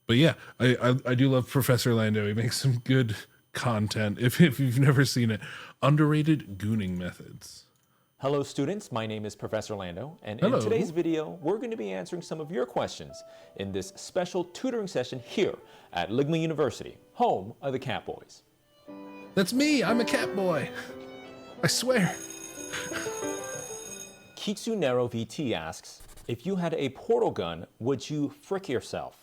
But yeah, I do love Professor Lando. He makes some good content. If you've never seen it, underrated gooning methods. Hello students, my name is Professor Lando, and Hello. in today's video, we're going to be answering some of your questions in this special tutoring session here at Ligma University, home of the Cat Boys. That's me, I'm a cat boy. I swear. Kitsunero VT asks, if you had a portal gun, would you frick yourself?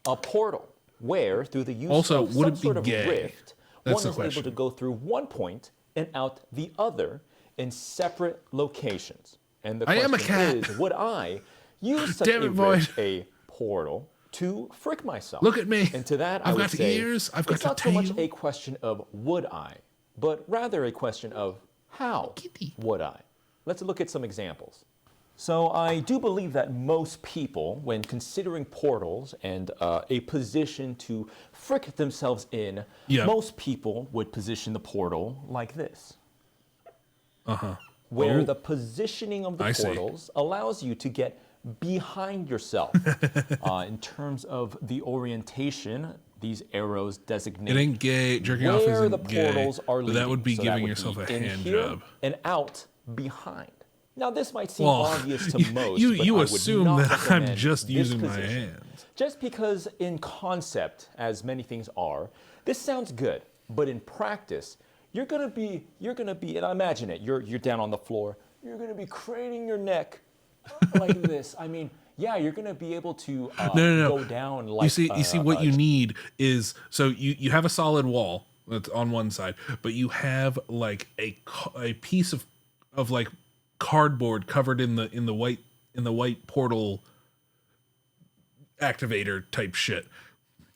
A portal, where through the use Also, of would some it be sort of gay? rift, That's the one is able question. to go through one point and out the other in separate locations. And the I am a question cat. is, would I use such Damn it, a Void. rift, a portal, to frick myself? Look at me. And to that, I I've would got say, ears, I've got it's a not so much tail. a question of would I, but rather a question of how would I? Let's look at some examples. So I do believe that most people, when considering portals and a position to frick themselves in, Yeah. most people would position the portal like this. Uh-huh. Where Oh. the positioning of the I see. portals allows you to get behind yourself. In terms of the orientation, these arrows designate It ain't gay. Jerking off where isn't the gay. portals are But leading. that would be So giving would yourself be a in hand here job. and out behind. Now this might seem Well, obvious to most, but you I would assume not that I'm recommend just this using my position. hands. Just because in concept, as many things are, this sounds good, but in practice, you're gonna be, and imagine it, you're down on the floor, you're gonna be craning your neck like this. I mean, yeah, you're gonna be able to No. go down like You see what you need is, so you have a solid wall that's on one side, but you have like a piece of like cardboard covered in the white portal activator type shit.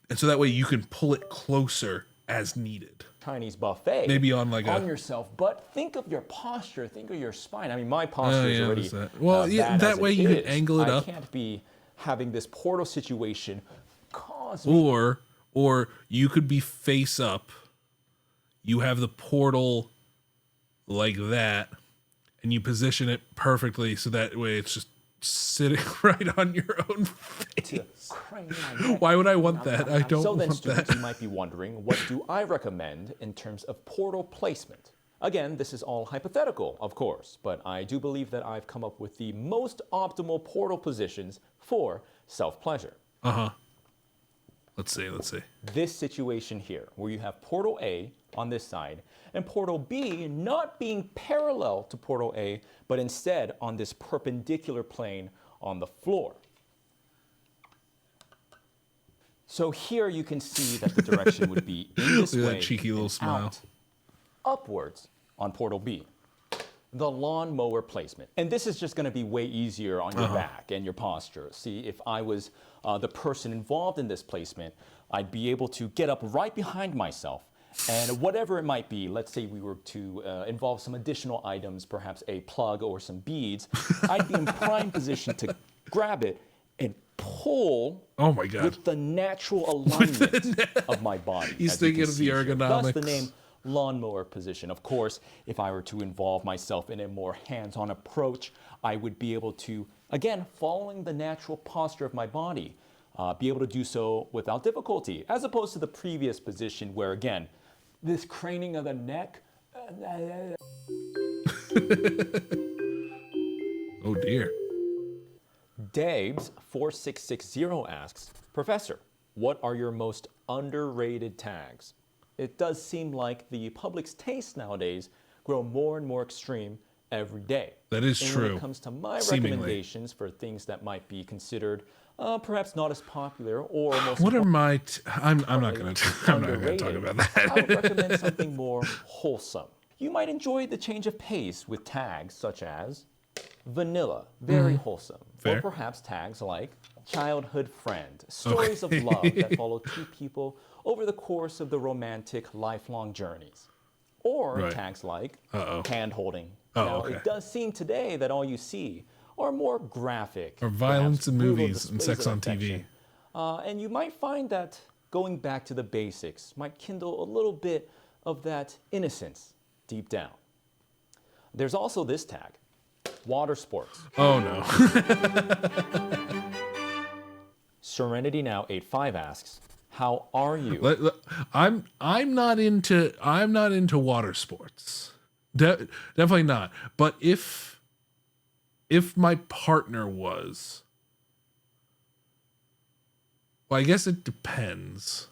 And so that way you can pull it closer as needed. Chinese buffet Maybe on like on a yourself, but think of your posture, think of your spine. I mean, my posture is yeah, already there's that. Well, yeah, bad that as way it you can is. angle it I up. can't be having this portal situation cause me. or you could be face up. You have the portal like that, and you position it perfectly so that way it's just sitting right on your own face. Crane my neck. Why would I want that? I don't So then, want students, that. you might be wondering, what do I recommend in terms of portal placement? Again, this is all hypothetical, of course, but I do believe that I've come up with the most optimal portal positions for self-pleasure. Uh-huh. Let's see. This situation here, where you have portal A on this side, and portal B not being parallel to portal A, but instead on this perpendicular plane on the floor. So here you can see that the direction would be in this Look at way, that cheeky little and smile. out, upwards on portal B. The lawnmower placement. And this is just going to be way easier on your back and your posture. See, if I was the person involved in this placement, I'd be able to get up right behind myself. And whatever it might be, let's say we were to involve some additional items, perhaps a plug or some beads, I'd be in prime position to grab it and pull Oh my God. with the natural alignment of my body. He's as you thinking can of see the here. Thus the ergonomics. name lawnmower position. Of course, if I were to involve myself in a more hands-on approach, I would be able to, again, following the natural posture of my body, be able to do so without difficulty, as opposed to the previous position where, again, this craning of the neck. Oh dear. Dabes4660 asks, Professor, what are your most underrated tags? It does seem like the public's tastes nowadays grow more and more extreme every day. That is and true. When it comes to my Seemingly. recommendations for things that might be considered perhaps not as popular or most What are my? I'm not gonna talk underrated, about that. I would recommend something more wholesome. You might enjoy the change of pace with tags such as vanilla, very wholesome. Fair. Or perhaps tags like childhood friend, stories of love that follow two people over the course of the romantic lifelong journeys. Or Right. tags like Uh-oh. hand holding. Oh, Now, okay. it does seem today that all you see are more graphic. Or violence perhaps in brutal movies and displays sex of on TV. affection. And you might find that going back to the basics might kindle a little bit of that innocence deep down. There's also this tag, water sports. Oh no. Serenity Now 85 asks, how are you? I'm not into water sports. Definitely not. But if my partner was, well, I guess it depends.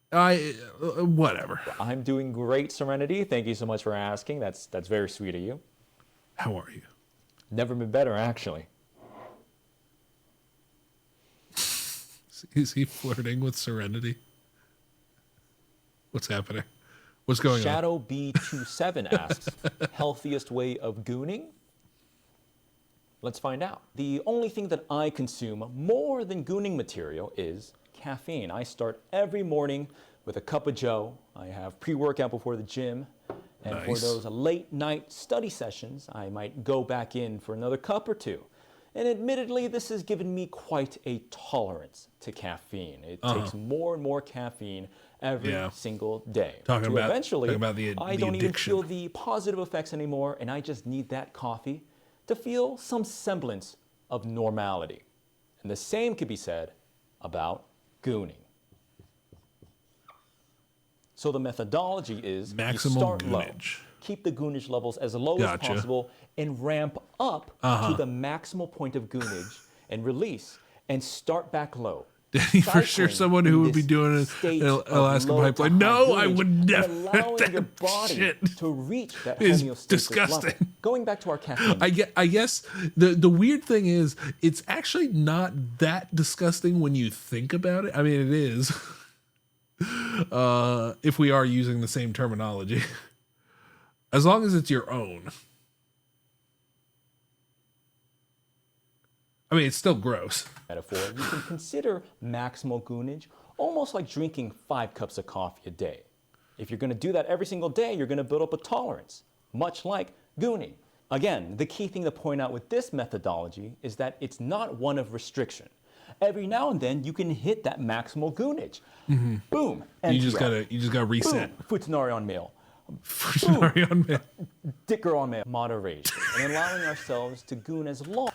Whatever. I'm doing great, Serenity. Thank you so much for asking. That's very sweet of you. How are you? Never been better, actually. Is he flirting with Serenity? What's happening? What's going on? Shadow B27 asks, healthiest way of gooning? Let's find out. The only thing that I consume more than gooning material is caffeine. I start every morning with a cup of joe. I have pre-workout before the gym. And for those late night study sessions, I might go back in for another cup or two. And admittedly, this has given me quite a tolerance to caffeine. It takes more and more caffeine every single day. Eventually, I don't even feel the positive effects anymore, and I just need that coffee to feel some semblance of normality. And the same could be said about gooning. So the methodology is maximum you start goonage. Low, keep the goonage levels as low as possible, and ramp up to the maximal point of goonage and release, and start back low. For sure, someone who would be doing an Alaska pipeline. No, I would never. Allowing your body shit to reach that is homeostasis disgusting. level. Going back to our caffeine. I guess the weird thing is it's actually not that disgusting when you think about it. I mean, it is. If we are using the same terminology, as long as it's your own. I mean, it's still gross. Metaphor, you can consider maximal goonage almost like drinking 5 cups of coffee a day. If you're going to do that every single day, you're going to build up a tolerance, much like gooning. Again, the key thing to point out with this methodology is that it's not one of restriction. Every now and then, you can hit that maximal goonage. Boom. You just gotta reset. Futanari on mail. Futanari on mail. Dicker on mail. Moderation. And allowing ourselves to goon as long.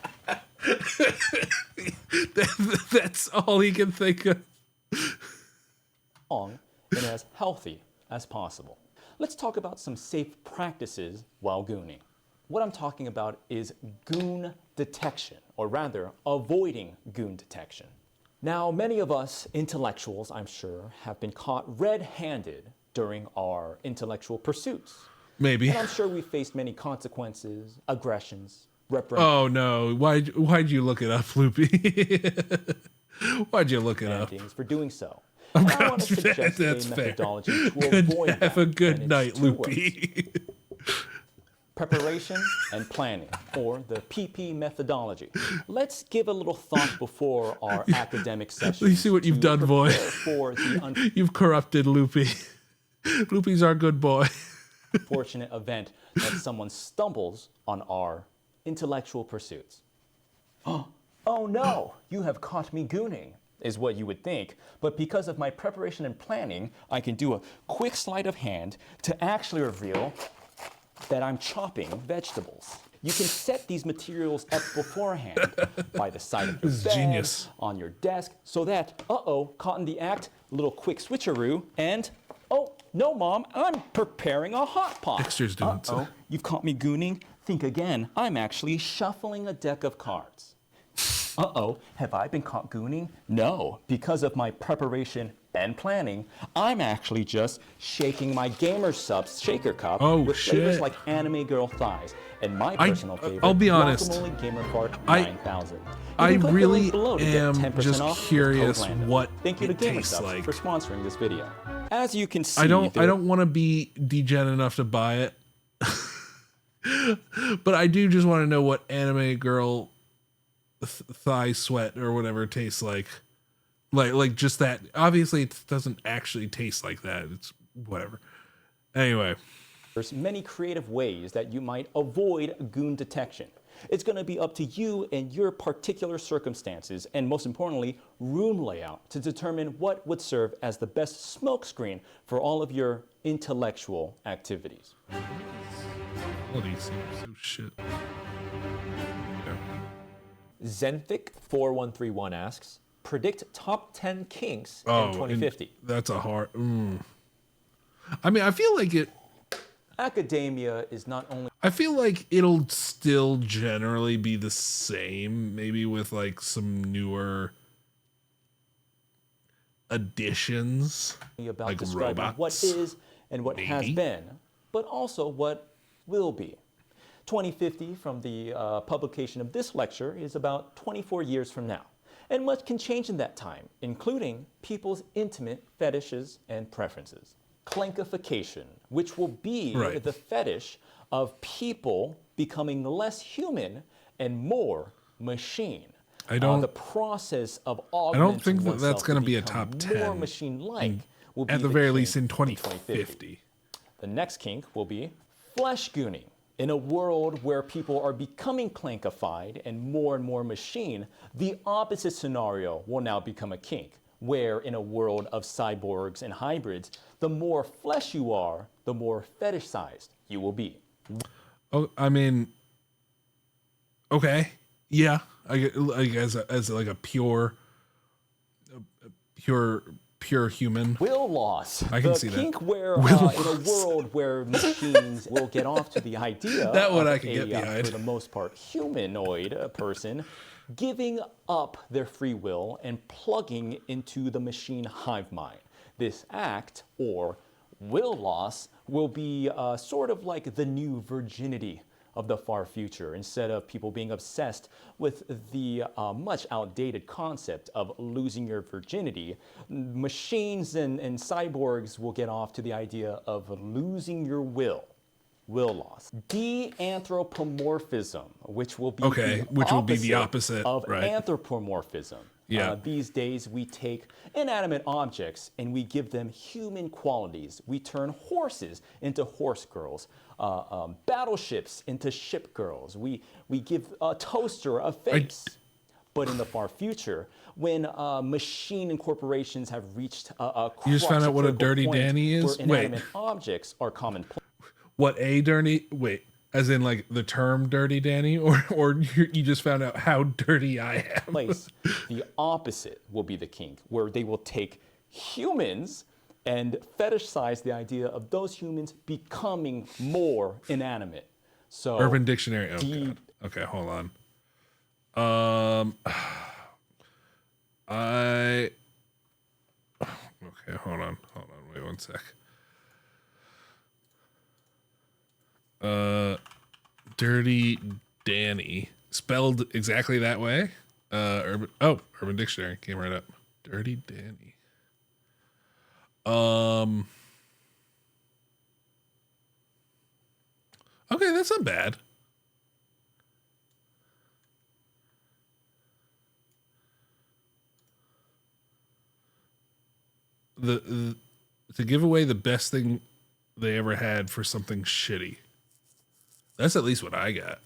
That's all he can think of. And as healthy as possible. Let's talk about some safe practices while gooning. What I'm talking about is goon detection, or rather, avoiding goon detection. Now, many of us intellectuals, I'm sure, have been caught red-handed during our intellectual pursuits. Maybe. And I'm sure we faced many consequences, aggressions, reprimands. Oh no! Why'd you look it up, Loopy? Why'd you look it up? For doing so. I'm I want to suggest a methodology to avoid that. Have a good night, two Loopy. Preparation and planning, or the PP methodology. Let's give a little thought before our academic session. You see what you've done, boy? You've corrupted Loopy. Loopy's our good boy. Unfortunate event that someone stumbles on our intellectual pursuits. Oh no, you have caught me gooning, is what you would think. But because of my preparation and planning, I can do a quick sleight of hand to actually reveal that I'm chopping vegetables. You can set these materials up beforehand by the side of your bed, genius. On your desk, so that, caught in the act, little quick switcheroo, and, oh, no, Mom, I'm preparing a hot pot. Dexter's doing so. You've caught me gooning? Think again. I'm actually shuffling a deck of cards. Have I been caught gooning? No, because of my preparation and planning, I'm actually just shaking my Gamer Subs shaker cup with flavors like anime girl thighs and my personal favorite, I'll be honest, Guacamole Gamer Fart 9000. I really am just curious what Thank you to it Gamer tastes Subs like. for sponsoring this video. As you can see, I don't want to be degen enough to buy it, but I do just want to know what anime girl thigh sweat or whatever tastes like. Like just that. Obviously, it doesn't actually taste like that. It's whatever. Anyway. There's many creative ways that you might avoid goon detection. It's going to be up to you and your particular circumstances, and most importantly, room layout, to determine what would serve as the best smokescreen for all of your intellectual activities. Bloody seems so shit. Zenthic4131 asks, predict top 10 kinks in Oh, 2050. that's a hard. I mean, I feel like it. Academia is not only I feel like it'll still generally be the same, maybe with like some newer additions, about like describing robots. what is and what has maybe. been, but also what will be. 2050, from the publication of this lecture, is about 24 years from now. And much can change in that time, including people's intimate fetishes and preferences. Clankification, which will be Right. the fetish of people becoming less human and more machine. I don't- the process of I augmenting don't think that that's oneself going to to be a become top more 10. machine-like will be At the very kink least in 2050. 2050. The next kink will be flesh gooning. In a world where people are becoming clankified and more machine, the opposite scenario will now become a kink, where in a world of cyborgs and hybrids, the more flesh you are, the more fetish-sized you will be. Oh, I mean, okay, yeah, I guess as like a pure human. Will loss. I can the see that. kink where Will in a loss. world where machines will get off to the idea That one of I can get behind. for the most part, humanoid person giving up their free will and plugging into the machine hive mind. This act, or will loss, will be sort of like the new virginity of the far future, instead of people being obsessed with the much outdated concept of losing your virginity. Machines and cyborgs will get off to the idea of losing your will loss. De-anthropomorphism, which will be the opposite of right. anthropomorphism. Yeah. These days we take inanimate objects and we give them human qualities. We turn horses into horse girls, battleships into ship girls. We give a toaster a face. But in the far future, when machine and corporations have reached a You just found out what a dirty point Danny is? where inanimate objects are commonplace. What a dirty? Wait, as in like the term "dirty Danny," or you just found out how dirty I am? Place, the opposite will be the kink, where they will take humans and fetishize the idea of those humans becoming more inanimate. So Urban Dictionary. Okay, okay, hold on. Okay, hold on, wait one sec. Dirty Danny, spelled exactly that way. Urban Dictionary came right up. Dirty Danny. Okay, that's not bad. To give away the best thing they ever had for something shitty. That's at least what I got.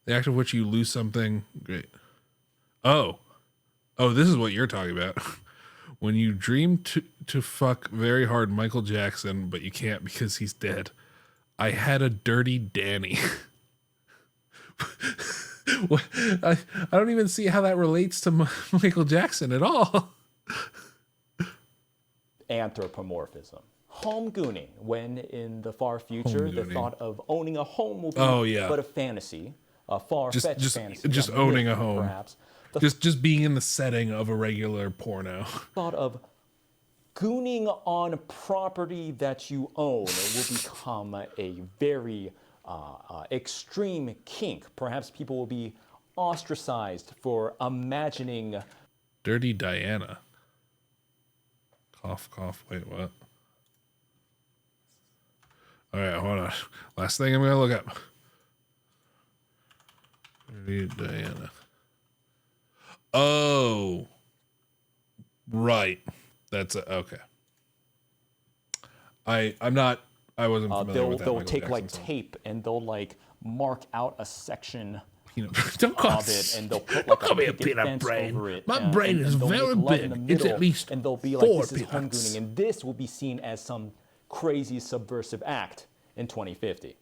The act of which you lose something. Great. Oh, this is what you're talking about. When you dream to fuck very hard Michael Jackson, but you can't because he's dead. I had a dirty Danny. What? I don't even see how that relates to Michael Jackson at all. Anthropomorphism. Home gooning, when in the far future the thought of owning a home will be but a fantasy, a far-fetched fantasy. Just owning a home. Perhaps. The Just being in the setting of a regular porno. thought of gooning on property that you own will become a very extreme kink. Perhaps people will be ostracized for imagining. Dirty Diana. Cough, cough. Wait, what? All right, hold on. Last thing I'm going to look up. Dirty Diana. Oh. Right. That's okay. I wasn't familiar with that. They'll Michael take Jackson like song. tape and they'll like mark out a section Don't call of it, and they'll put don't like call me a picket peanut fence brain. over it. My and- brain and is they'll make very love in big. the It's at middle, least and they'll be like, 4 this is home peanuts. gooning, and this will be seen as some crazy subversive act in 2050.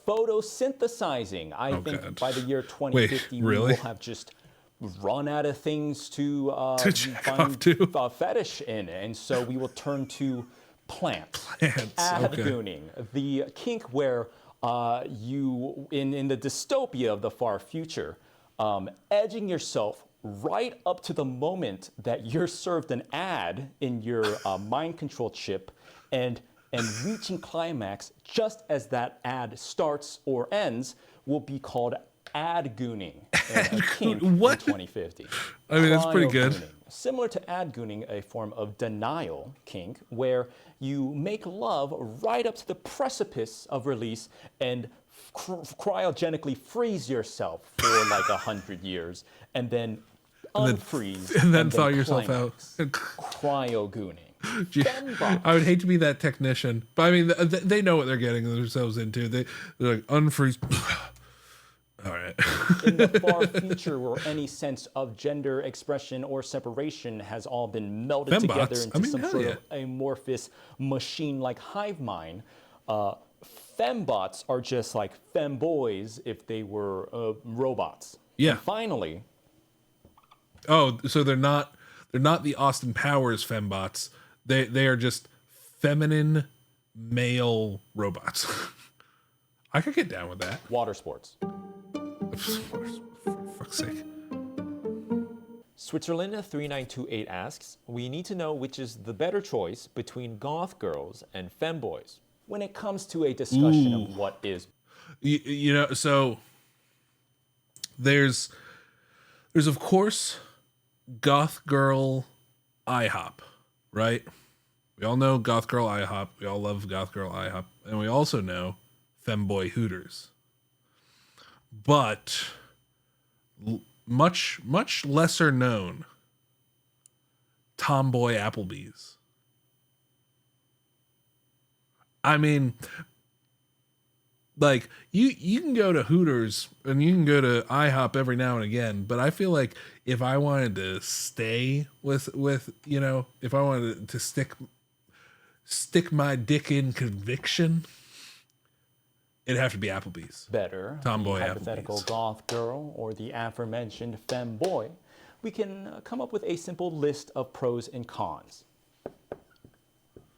photosynthesizing. I think God. by the year 2050, we really? will have just run out of things to jack find off to? fetish in, and so we will turn to plants. Plants, okay. Adgooning, the kink where you, in the dystopia of the far future, edging yourself right up to the moment that you're served an ad in your mind control chip, and reaching climax just as that ad starts or ends will be called adgooning. A kink What? in 2050. I mean, that's pretty good. Cryogooning. Similar to adgooning, a form of denial kink where you make love right up to the precipice of release and cryogenically freeze yourself for like 100 years and then unfreeze and then thaw yourself climax. out. Cryogooning. I would hate to be that technician, but I mean, they know what they're getting themselves into. They're like, unfreeze. All right. In the far future, where any sense of gender expression or separation has all been melded together into some sort of amorphous machine-like hive mind, fembots are just like femboys if they were robots. Yeah. And finally, oh, so they're not the Austin Powers fembots. They are just feminine male robots. I could get down with that. water sports. For fuck's sake. Switzerland 3928 asks, we need to know which is the better choice between goth girls and femboys. When it comes to a discussion of what is, You know, so there's of course goth girl IHOP, right? We all know goth girl IHOP. We all love goth girl IHOP, and we also know femboy Hooters. But much lesser known, tomboy Applebee's. I mean, like you can go to Hooters and you can go to IHOP every now and again, but I feel like if I wanted to stay with you know, if I wanted to stick my dick in conviction, it'd have to be Applebee's. better, Tomboy the hypothetical Applebee's. goth girl or the aforementioned femboy, we can come up with a simple list of pros and cons.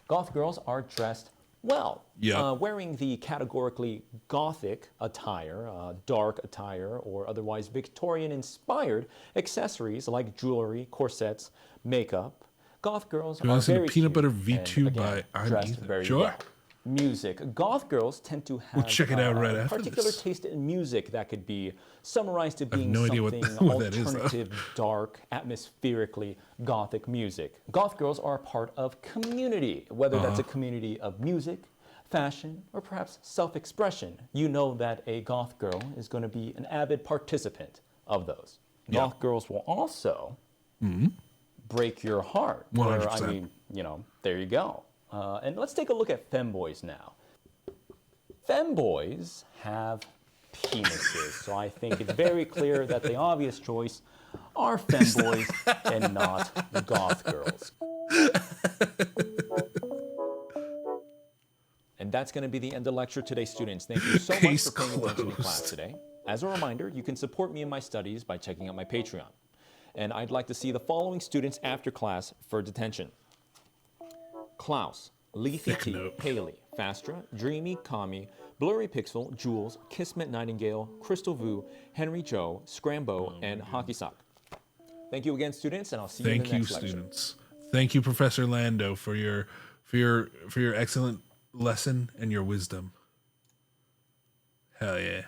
Goth girls are dressed well, Yep. wearing the categorically gothic attire, dark attire, or otherwise Victorian-inspired accessories like jewelry, corsets, makeup. Goth girls You are want to listen very to Peanut cute Butter and, V2 again, by I'm dressed Ethan? very Sure. well. Music. Goth girls tend to have check it out right after particular this. taste in music that could be summarized to being no idea something what that is, though. alternative, dark, atmospherically gothic music. Goth girls are a part of community, whether that's a community of music, fashion, or perhaps self-expression. You know that a goth girl is going to be an avid participant of those. Goth girls will also break your heart. Where, 100%. I mean, you know, there you go. And let's take a look at femboys now. Femboys have penises, so I think it's very clear that the obvious choice are femboys and not goth girls. And that's going to be the end of lecture today, students. Thank you so much Case for paying attention in class closed. today. As a reminder, you can support me in my studies by checking out my Patreon. And I'd like to see the following students after class for detention. Klaus, Leafy Thick T, note. Haley, Fastra, Dreamy, Kami, Blurry Pixel, Jules, Kismet Nightingale, Crystal Vu, Henry Joe, Scrambo, and Hockey Sock. Thank you again, students, and I'll see you in the Thank you, next lecture. students. Thank you, Professor Lando, for your excellent lesson and your wisdom. Hell yeah.